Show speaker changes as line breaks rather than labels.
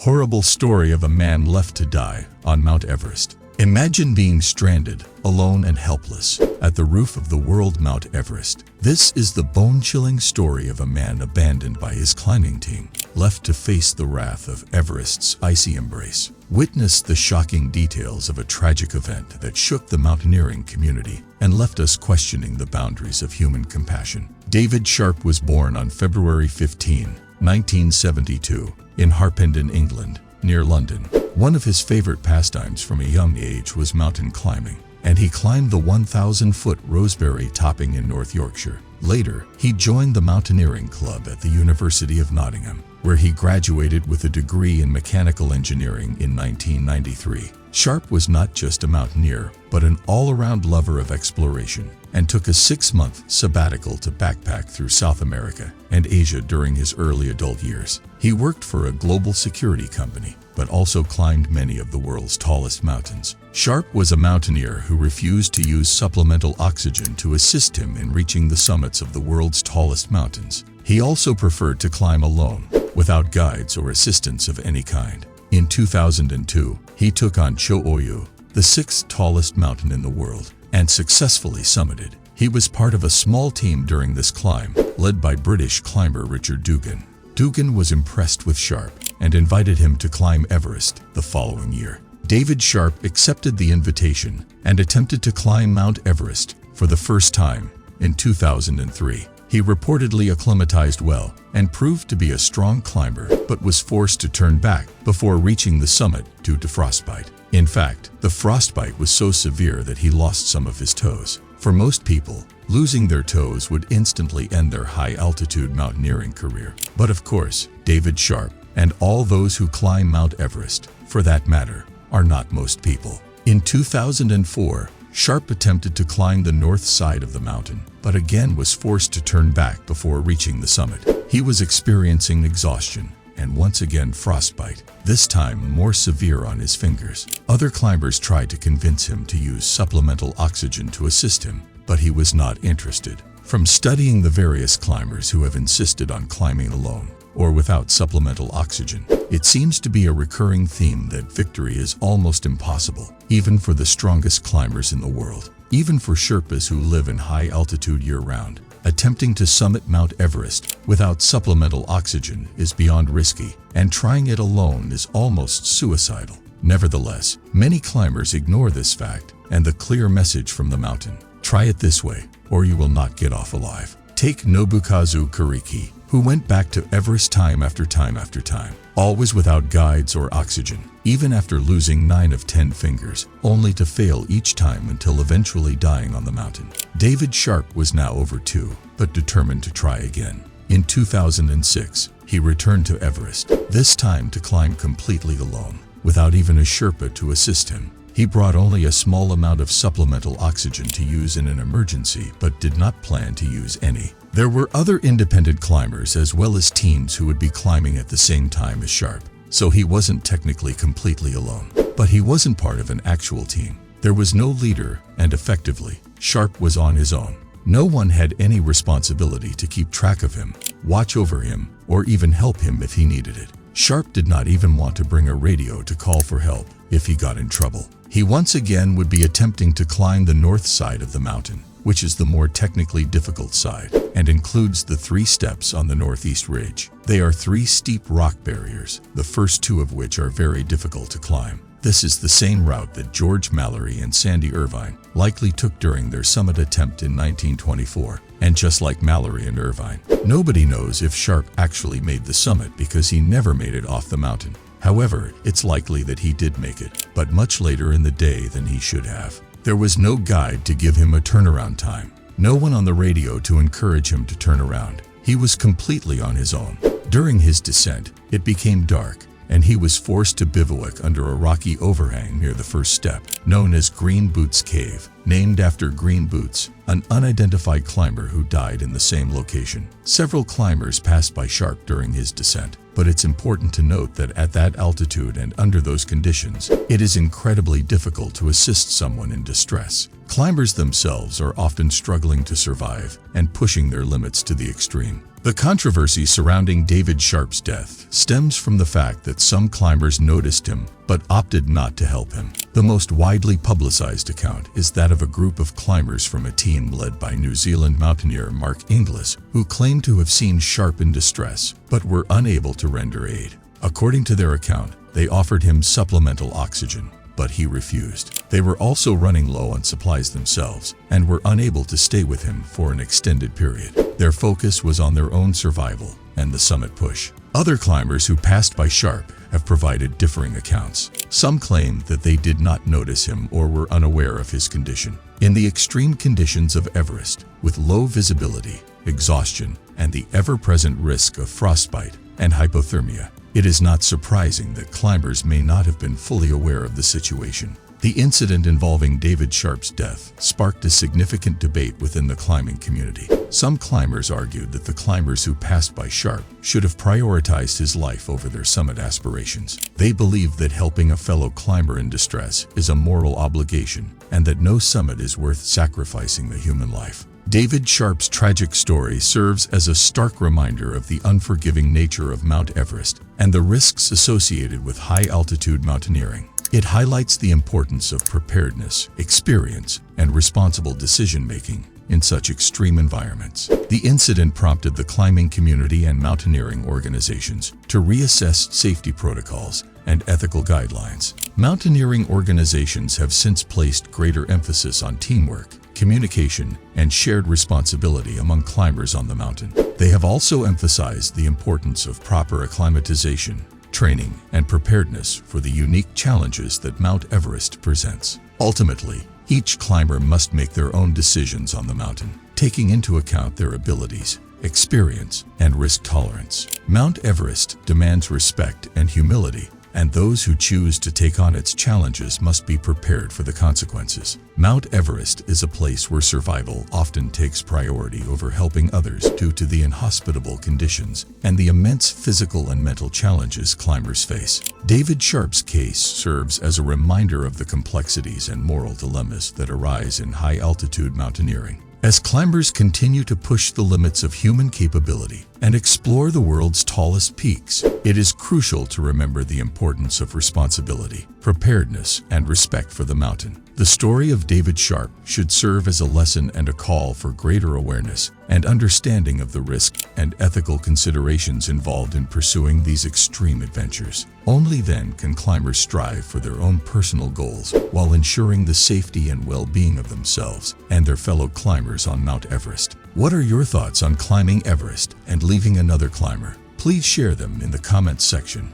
horrible story of a man left to die on Mount Everest. Imagine being stranded, alone and helpless, at the roof of the world Mount Everest. This is the bone-chilling story of a man abandoned by his climbing team, left to face the wrath of Everest's icy embrace. Witness the shocking details of a tragic event that shook the mountaineering community and left us questioning the boundaries of human compassion. David Sharp was born on February 15, 1972, in Harpenden, England, near London. One of his favorite pastimes from a young age was mountain climbing, and he climbed the 1,000-foot Rosebery topping in North Yorkshire. Later, he joined the mountaineering club at the University of Nottingham, where he graduated with a degree in mechanical engineering in 1993. Sharp was not just a mountaineer, but an all-around lover of exploration, and took a 6-month sabbatical to backpack through South America and Asia during his early adult years. He worked for a global security company, but also climbed many of the world's tallest mountains. Sharp was a mountaineer who refused to use supplemental oxygen to assist him in reaching the summits of the world's tallest mountains. He also preferred to climb alone, without guides or assistance of any kind. In 2002, he took on Cho Oyu, the 6th tallest mountain in the world, and successfully summited. He was part of a small team during this climb, led by British climber Richard Dugan. Dugan was impressed with Sharp and invited him to climb Everest the following year. David Sharp accepted the invitation and attempted to climb Mount Everest for the first time in 2003. He reportedly acclimatized well and proved to be a strong climber, but was forced to turn back before reaching the summit due to frostbite. In fact, the frostbite was so severe that he lost some of his toes. For most people, losing their toes would instantly end their high-altitude mountaineering career. But of course, David Sharp, and all those who climb Mount Everest, for that matter, are not most people. In 2004, Sharp attempted to climb the north side of the mountain, but again was forced to turn back before reaching the summit. He was experiencing exhaustion and once again frostbite, this time more severe on his fingers. Other climbers tried to convince him to use supplemental oxygen to assist him, but he was not interested. From studying the various climbers who have insisted on climbing alone or without supplemental oxygen, it seems to be a recurring theme that victory is almost impossible, even for the strongest climbers in the world. Even for Sherpas who live in high altitude year-round, attempting to summit Mount Everest without supplemental oxygen is beyond risky, and trying it alone is almost suicidal. Nevertheless, many climbers ignore this fact and the clear message from the mountain: try it this way, or you will not get off alive. Take Nobukazu Kuriki, who went back to Everest time after time after time, always without guides or oxygen, even after losing 9 of 10 fingers, only to fail each time until eventually dying on the mountain. David Sharp was now over 2, but determined to try again. In 2006, he returned to Everest, this time to climb completely alone, without even a Sherpa to assist him. He brought only a small amount of supplemental oxygen to use in an emergency, but did not plan to use any. There were other independent climbers as well as teams who would be climbing at the same time as Sharp, so he wasn't technically completely alone. But he wasn't part of an actual team. There was no leader, and effectively, Sharp was on his own. No one had any responsibility to keep track of him, watch over him, or even help him if he needed it. Sharp did not even want to bring a radio to call for help if he got in trouble. He once again would be attempting to climb the north side of the mountain, which is the more technically difficult side, and includes the 3 steps on the northeast ridge. They are 3 steep rock barriers, the first 2 of which are very difficult to climb. This is the same route that George Mallory and Sandy Irvine likely took during their summit attempt in 1924. And just like Mallory and Irvine, nobody knows if Sharp actually made the summit because he never made it off the mountain. However, it's likely that he did make it, but much later in the day than he should have. There was no guide to give him a turnaround time, no one on the radio to encourage him to turn around. He was completely on his own. During his descent, it became dark, and he was forced to bivouac under a rocky overhang near the first step, known as Green Boots Cave, named after Green Boots, an unidentified climber who died in the same location. Several climbers passed by Sharp during his descent, but it's important to note that at that altitude and under those conditions, it is incredibly difficult to assist someone in distress. Climbers themselves are often struggling to survive and pushing their limits to the extreme. The controversy surrounding David Sharp's death stems from the fact that some climbers noticed him but opted not to help him. The most widely publicized account is that of a group of climbers from a team led by New Zealand mountaineer Mark Inglis, who claimed to have seen Sharp in distress but were unable to render aid. According to their account, they offered him supplemental oxygen, but he refused. They were also running low on supplies themselves and were unable to stay with him for an extended period. Their focus was on their own survival and the summit push. Other climbers who passed by Sharp have provided differing accounts. Some claim that they did not notice him or were unaware of his condition. In the extreme conditions of Everest, with low visibility, exhaustion, and the ever-present risk of frostbite and hypothermia, it is not surprising that climbers may not have been fully aware of the situation. The incident involving David Sharp's death sparked a significant debate within the climbing community. Some climbers argued that the climbers who passed by Sharp should have prioritized his life over their summit aspirations. They believed that helping a fellow climber in distress is a moral obligation and that no summit is worth sacrificing the human life. David Sharp's tragic story serves as a stark reminder of the unforgiving nature of Mount Everest and the risks associated with high-altitude mountaineering. It highlights the importance of preparedness, experience, and responsible decision-making in such extreme environments. The incident prompted the climbing community and mountaineering organizations to reassess safety protocols and ethical guidelines. Mountaineering organizations have since placed greater emphasis on teamwork, communication, and shared responsibility among climbers on the mountain. They have also emphasized the importance of proper acclimatization, training, and preparedness for the unique challenges that Mount Everest presents. Ultimately, each climber must make their own decisions on the mountain, taking into account their abilities, experience, and risk tolerance. Mount Everest demands respect and humility, and those who choose to take on its challenges must be prepared for the consequences. Mount Everest is a place where survival often takes priority over helping others due to the inhospitable conditions and the immense physical and mental challenges climbers face. David Sharp's case serves as a reminder of the complexities and moral dilemmas that arise in high-altitude mountaineering. As climbers continue to push the limits of human capability and explore the world's tallest peaks, it is crucial to remember the importance of responsibility, preparedness, and respect for the mountain. The story of David Sharp should serve as a lesson and a call for greater awareness and understanding of the risk and ethical considerations involved in pursuing these extreme adventures. Only then can climbers strive for their own personal goals while ensuring the safety and well-being of themselves and their fellow climbers on Mount Everest. What are your thoughts on climbing Everest and leaving another climber? Please share them in the comments section.